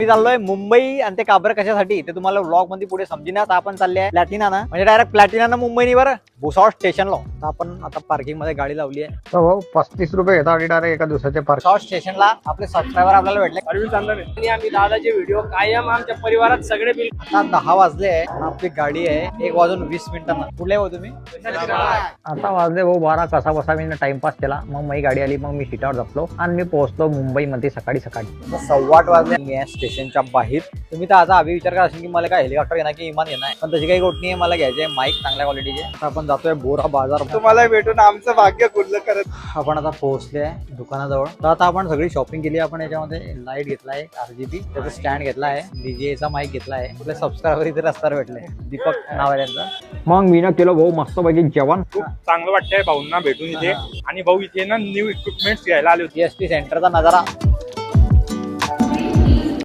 मी चाललोय मुंबई आणि ते काबर कशासाठी ते तुम्हाला व्लॉग मध्ये पुढे समजण्यात. आपण चालले आहे प्लॅटिना ना, म्हणजे डायरेक्ट प्लॅटिना मुंबई बरं भुसावळ स्टेशनला. आपण आता पार्किंग मध्ये गाडी लावली आहे. भाऊ 35 रुपये घेता आणि डायरेक्ट एका दिवसाचे पार्क. भुसावळ स्टेशनला आपले सबस्क्रायबर आपल्याला भेटले. आणि आम्ही दादाचे व्हिडिओ कायम आमच्या परिवारात सगळे बिल. आता 10 वाजले आहे. आपली गाडी आहे 1 वाजून 20 मिनिटांना. कुठले हो तुम्ही? आता वाजले भाऊ 12. कसा बसा मी टाइमपास केला. मग माझी गाडी आली. मग मी सीटावर झोपलो आणि मी पोहोचलो मुंबईमध्ये सकाळी. 8:15 वाजले या स्टेशनच्या बाहेर. तुम्ही तर आता आधी विचार करा असेल की मला काय हेलिकॉप्टर घेणार की विमान घेणार, पण तशी काही गोष्ट नाही. मला घ्यायचे माईक चांगल्या क्वालिटीचे. आता आपण जातोय बोरा बाजार. तुम्हाला भेटून आमचं भाग्य खुललं करत. आपण आता पोहोचले आहे दुकानाजवळ. तर आता आपण सगळी शॉपिंग केली. आपण याच्यामध्ये लाईट घेतलाय RGB, त्याचा स्टँड घेतला आहे, डीजेचा माईक घेतला आहे. आपले सबस्क्रायबर इथे रस्त्यावर भेटले. दीपक नाव आहे त्यांचं. मग मी ना केलं भाऊ मस्त पैकी जेवण. खूप चांगलं वाटतंय भाऊंना भेटून इथे. आणि भाऊ इथे ना न्यू इक्विपमेंट्स घ्यायला आले होते. GST सेंटरचा नजारा